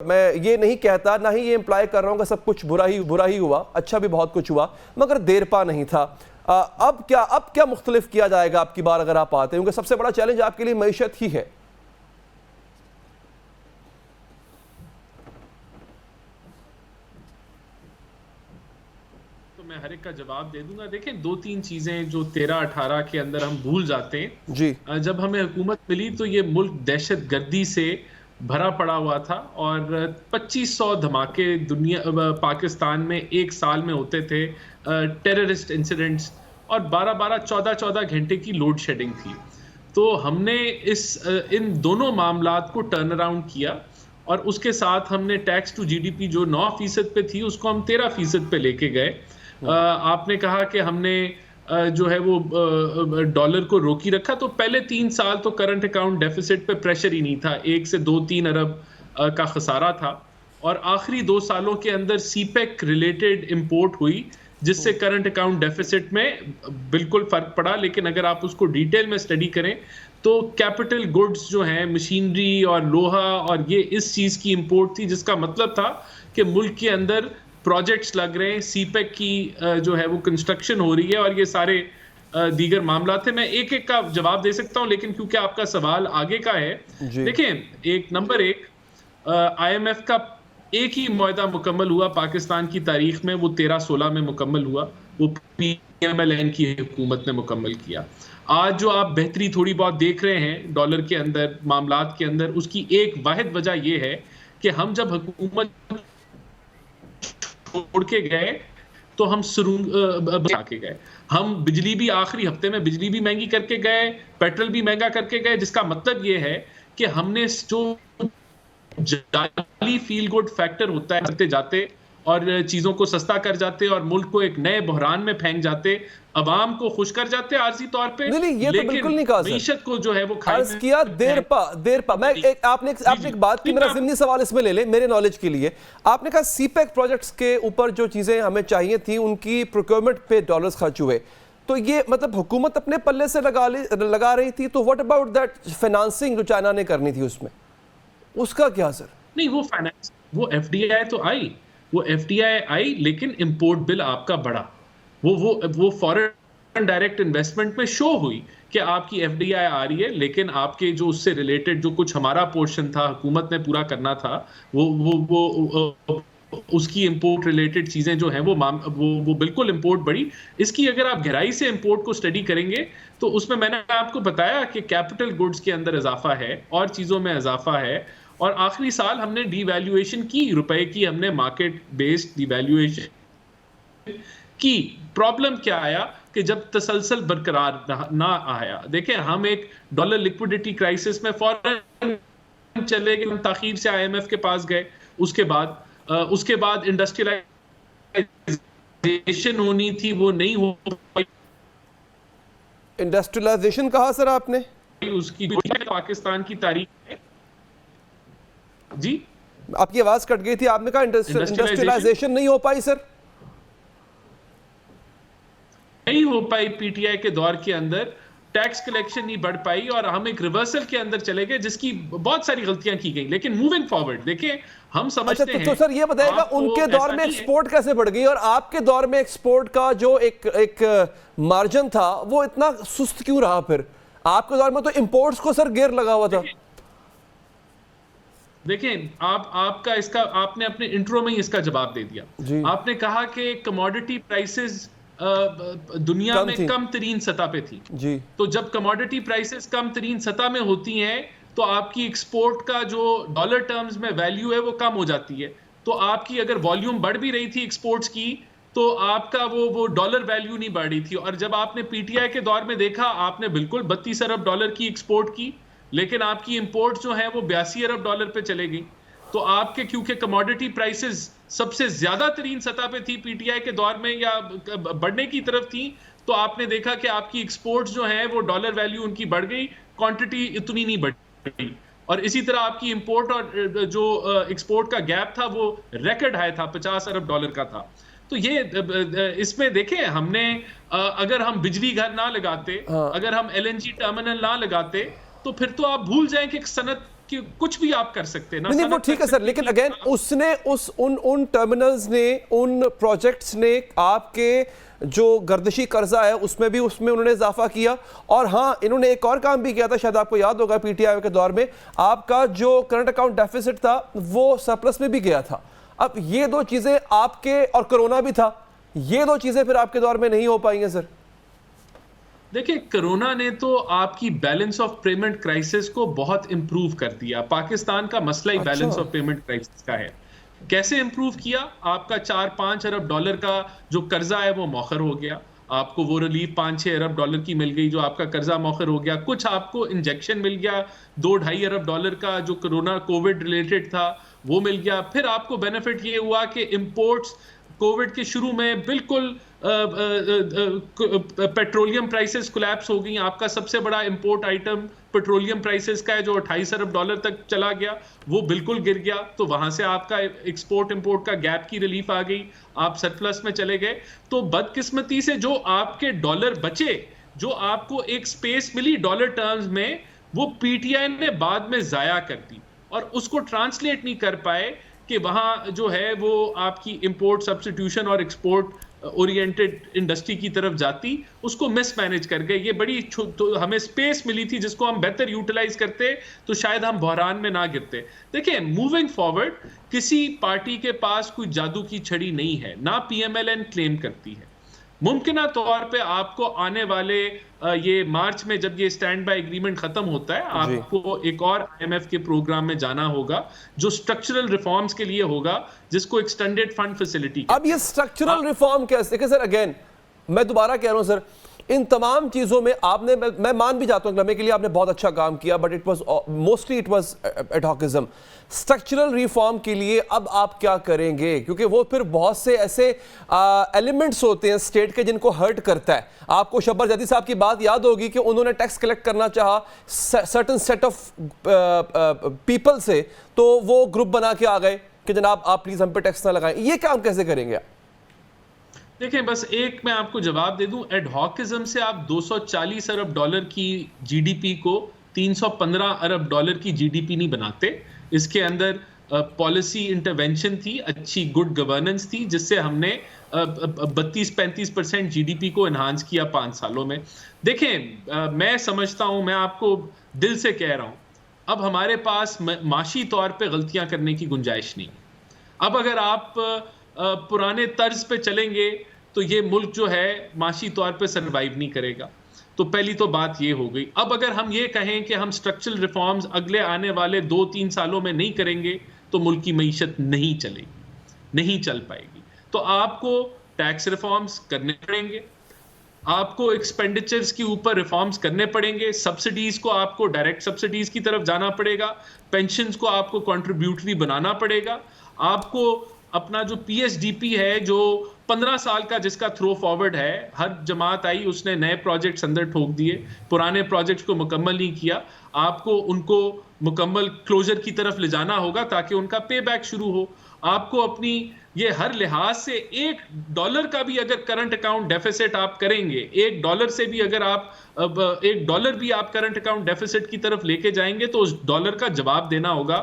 मैं ये नहीं कहता, ना ही ये इम्प्लाई कर रहा हूँ कि सब कुछ बुरा ही हुआ, अच्छा भी बहुत कुछ हुआ, मगर देर पा नहीं था। अब क्या मुख्तलिफ किया जाएगा आपकी बार अगर आप आते हैं, क्योंकि सबसे बड़ा चैलेंज आपके लिए मईशत ही है। तो मैं हर एक का जवाब दे दूंगा। देखें, दो तीन चीजें जो 13-18 के अंदर हम भूल जाते हैं जी। जब हमें हुकूमत मिली तो ये मुल्क दहशत गर्दी से भरा पड़ा हुआ था और 2500 धमाके पाकिस्तान में एक साल में होते थे, टेररिस्ट इंसिडेंट्स, और 12-12 14-14 घंटे की लोड शेडिंग थी। तो हमने इन दोनों मामलात को टर्न अराउंड किया और उसके साथ हमने टैक्स टू जीडीपी जो 9% पे थी उसको हम 13% पे लेके गए। आपने कहा कि हमने जो है वो डॉलर को रोकी रखा, तो पहले 3 साल तो करंट अकाउंट डेफिसिट पे प्रेशर ही नहीं था, 1 से 2-3 अरब का खसारा था, और आखिरी 2 सालों के अंदर सीपेक रिलेटेड इंपोर्ट हुई जिससे करंट अकाउंट डेफिसिट में बिल्कुल फर्क पड़ा। लेकिन अगर आप उसको डिटेल में स्टडी करें तो कैपिटल गुड्स जो हैं, मशीनरी और लोहा, और ये इस चीज की इंपोर्ट थी जिसका मतलब था कि मुल्क के अंदर प्रोजेक्ट्स लग रहे हैं, सीपेक की जो है वो कंस्ट्रक्शन हो रही है, और ये सारे दीगर मामला थे। मैं एक एक का जवाब दे सकता हूं, लेकिन क्योंकि आपका सवाल आगे का है, देखें, एक नंबर एक IMF का एक ही मुआहदा मुकम्मल हुआ पाकिस्तान की तारीख में, वो 13-16 में मुकम्मल हुआ, वो PMLN की हुकूमत ने मुकम्मल किया। आज जो आप बेहतरी थोड़ी बहुत देख रहे हैं डॉलर के अंदर, मामलात के अंदर, उसकी एक वाहिद वजह यह है कि हम जब हुकूमत छोड़ के गए तो हम के गए, हम बिजली भी आखिरी हफ्ते में बिजली भी महंगी करके गए, पेट्रोल भी महंगा करके गए, जिसका मतलब ये है कि हमने जो जाली फील गुड फैक्टर होता है करते जाते और चीजों को सस्ता कर जाते और मुल्क को एक नए बहरान में फेंक जाते, अवाम को खुश कर जाते आरजी तौर पे। नहीं, ये तो बिल्कुल नहीं कहा, मईशत को जो है वो अर्ज किया देर पा। मैं आपने एक बात की, मेरा ज़िमनी सवाल इसमें ले ले मेरे नॉलेज के लिए। आपने कहा सीपेक प्रोजेक्ट्स के ऊपर जो चीजें हमें चाहिए थी उनकी प्रोक्योरमेंट पे डॉलर्स खर्च हुए, तो ये मतलब हुकूमत अपने पल्ले से लगा रही थी, तो व्हाट अबाउट दैट फाइनेंसिंग जो चाइना ने करनी थी उसमें, उसका क्या सर? नहीं, वो फाइनेंस, वो FDI तो आई, वो FDI आई, लेकिन इंपोर्ट बिल आपका बढ़ा। वो फॉरेन डायरेक्ट इन्वेस्टमेंट में शो हुई कि आपकी FDI आ रही है, लेकिन आपके जो उससे रिलेटेड जो कुछ हमारा पोर्शन था, हुकूमत ने पूरा करना था, वो उसकी इंपोर्ट रिलेटेड चीजें जो हैं वो बिल्कुल इंपोर्ट बढ़ी। इसकी अगर आप गहराई से इंपोर्ट को स्टडी करेंगे तो उसमें मैंने आपको बताया कि कैपिटल गुड्स के अंदर इजाफा है और चीजों में इजाफा है, और आखिरी साल हमने डीवैल्यूएशन की, रुपए की हमने मार्केट बेस्ड डीवैल्यूएशन की। प्रॉब्लम क्या आया कि जब तसलसल बरकरार ना आया, देखें, हम एक डॉलर लिक्विडिटी क्राइसिस में फौरन चले गए, ताखीर से IMF के पास गए, उसके बाद इंडस्ट्रियलाइजेशन होनी थी, वो नहीं हो पाई। इंडस्ट्रियलाइजेशन कहा सर आपने? उसकी पाकिस्तान की तारीख है जी, आपकी आवाज कट गई थी, आपने कहा इंडस्ट्रियलाइजेशन नहीं हो पाई सर? नहीं हो पाई, PTI के दौर के अंदर टैक्स कलेक्शन नहीं बढ़ पाई और हम एक रिवर्सल के अंदर चले गए, जिसकी बहुत सारी गलतियां की गई। लेकिन मूविंग फॉरवर्ड देखिए, हम समझते हैं। तो सर ये बताइएगा, उनके दौर में एक्सपोर्ट कैसे बढ़ गई और आपके दौर में एक्सपोर्ट का जो एक मार्जिन था वो इतना सुस्त क्यों रहा? फिर आपके दौर में तो इंपोर्ट्स को सर गियर लगा हुआ था। देखें, आपने अपने इंट्रो में ही इसका जवाब दे दिया। आपने कहा कि कमोडिटी प्राइसेस दुनिया में कम तरीन सतह पे थी जी। तो जब कमोडिटी प्राइसेस कम तरीन सतह में होती हैं तो आपकी एक्सपोर्ट का जो डॉलर टर्म्स में वैल्यू है वो कम हो जाती है। तो आपकी अगर वॉल्यूम बढ़ भी रही थी एक्सपोर्ट्स की, तो आपका वो डॉलर वैल्यू नहीं बढ़ रही थी। और जब आपने PTI के दौर में देखा, आपने बिल्कुल 32 अरब डॉलर की एक्सपोर्ट की, लेकिन आपकी इंपोर्ट जो है वो 82 अरब डॉलर पे चले गई। तो आपके क्योंकि कमोडिटी प्राइसेस सबसे ज्यादा तरीन सतह पे थी PTI के दौर में, या बढ़ने की तरफ थी, तो आपने देखा कि आपकी एक्सपोर्ट्स जो है वो डॉलर वैल्यू उनकी बढ़ गई, क्वांटिटी इतनी नहीं बढ़ी। और इसी तरह आपकी इंपोर्ट और जो एक्सपोर्ट का गैप था वो रिकॉर्ड हाई था, 50 अरब डॉलर का था। तो ये इसमें देखें, हमने अगर हम बिजली घर ना लगाते, अगर हम LNG टर्मिनल ना लगाते, तो फिर तो आप भूल जाएं कि सनत कि कुछ भी आप कर सकते हैं ना। नहीं वो ठीक है सर, लेकिन अगेन उसने उन टर्मिनल्स ने, उन प्रोजेक्ट्स ने आपके जो गर्दिशी कर्जा है उसमें उन्होंने इजाफा किया। और हाँ, इन्होंने एक और काम भी किया था, शायद आपको याद होगा, पीटीआई के दौर में आपका जो करंट अकाउंट डेफिसिट था वो सरप्लस में भी गया था। अब ये दो चीजें आपके, और कोरोना भी था, ये दो चीजें फिर आपके दौर में नहीं हो पाई हैं सर। देखिए, कोरोना ने तो आपकी बैलेंस ऑफ पेमेंट क्राइसिस को बहुत इंप्रूव कर दिया। पाकिस्तान का मसला ही बैलेंस ऑफ पेमेंट क्राइसिस का है। कैसे इंप्रूव किया? आपका 4-5 अरब डॉलर का जो कर्जा है वो मौखर हो गया, आपको वो रिलीफ 5-6 अरब डॉलर की मिल गई, जो आपका कर्जा मौखर हो गया। कुछ आपको इंजेक्शन मिल गया, 2-2.5 अरब डॉलर का जो कोरोना कोविड रिलेटेड था वो मिल गया। फिर आपको बेनिफिट ये हुआ कि इंपोर्ट्स कोविड के शुरू में बिल्कुल पेट्रोलियम प्राइसेस कोलैप्स हो गई। आपका सबसे बड़ा इंपोर्ट आइटम पेट्रोलियम प्राइसेस का है, जो 28 अरब डॉलर तक चला गया, वो बिल्कुल गिर गया। तो वहां से आपका एक्सपोर्ट इंपोर्ट का गैप की रिलीफ आ गई, आप सरप्लस में चले गए। तो बदकिस्मती से जो आपके डॉलर बचे, जो आपको एक स्पेस मिली डॉलर टर्म्स में, वो पीटीआई ने बाद में जाया कर दी और उसको ट्रांसलेट नहीं कर पाए कि वहां जो है वो आपकी इंपोर्ट सब्स्टिट्यूशन और एक्सपोर्ट ओरिएंटेड इंडस्ट्री की तरफ जाती, उसको मिसमैनेज कर गए। ये बड़ी तो हमें स्पेस मिली थी जिसको हम बेहतर यूटिलाइज करते तो शायद हम बहरान में ना गिरते। देखिए, मूविंग फॉरवर्ड किसी पार्टी के पास कोई जादू की छड़ी नहीं है, ना पीएमएलएन क्लेम करती है। मुमकिन तौर पे आपको आने वाले ये मार्च में जब ये स्टैंड बाय एग्रीमेंट खत्म होता है, आपको एक और आईएमएफ के प्रोग्राम में जाना होगा जो स्ट्रक्चरल रिफॉर्म्स के लिए होगा, जिसको एक्सटेंडेड फंड फैसिलिटी। अब ये स्ट्रक्चरल रिफॉर्म कैसे? देखिए सर, अगेन मैं दोबारा कह रहा हूं सर, इन तमाम चीजों में आपने, मैं मान भी जाता हूं लम्हे के लिए आपने बहुत अच्छा काम किया, but it was mostly it was adhocism. Structural reform के लिए अब आप क्या करेंगे? क्योंकि वो फिर बहुत से ऐसे एलिमेंट्स होते हैं स्टेट के जिनको हर्ट करता है। आपको शब्बर जदी साहब की बात याद होगी कि उन्होंने टैक्स कलेक्ट करना चाहा सर्टन सेट ऑफ पीपल से, तो वो ग्रुप बना के आ गए कि जनाब आप प्लीज हम पे टैक्स ना लगाएं। ये काम कैसे करेंगे आप? देखें, बस एक मैं आपको जवाब दे दूं, एडहॉकिज्म से आप 240 अरब डॉलर की जीडीपी को 315 अरब डॉलर की जीडीपी नहीं बनाते। इसके अंदर पॉलिसी इंटरवेंशन थी, अच्छी गुड गवर्नेंस थी, जिससे हमने 32-35% जीडीपी को एनहांस किया 5 सालों में। देखें, मैं समझता हूं, मैं आपको दिल से कह रहा हूं, अब हमारे पास माशी तौर पे गलतियां करने की गुंजाइश नहीं। अब अगर आप पुराने तर्ज पे चलेंगे तो ये मुल्क जो है माशी तौर पे सरवाइव नहीं करेगा। तो पहली तो बात ये हो गई। अब अगर हम ये कहें कि हम स्ट्रक्चरल रिफॉर्म्स अगले आने वाले 2-3 सालों में नहीं करेंगे तो मुल्क की मईशत नहीं चलेगी, नहीं चल पाएगी। तो आपको टैक्स रिफॉर्म्स करने पड़ेंगे, आपको एक्सपेंडिचर्स के ऊपर रिफॉर्म्स करने पड़ेंगे, सब्सिडीज को आपको डायरेक्ट सब्सिडीज की तरफ जाना पड़ेगा, पेंशन्स को आपको कंट्रीब्यूटरी बनाना पड़ेगा, आपको अपना जो पीएसडीपी है, जो 15 साल का जिसका थ्रो फॉरवर्ड है, हर जमात आई उसने नए प्रोजेक्ट्स अंदर ठोक दिए, पुराने प्रोजेक्ट्स को मुकम्मल नहीं किया। आपको उनको मुकम्मल क्लोजर की तरफ ले जाना होगा ताकि उनका पे बैक शुरू हो। आपको अपनी ये हर लिहाज से $1 का भी अगर करंट अकाउंट डेफिसिट आप करेंगे, $1 से भी अगर आप $1 भी आप करंट अकाउंट डेफिसिट की तरफ लेके जाएंगे तो उस डॉलर का जवाब देना होगा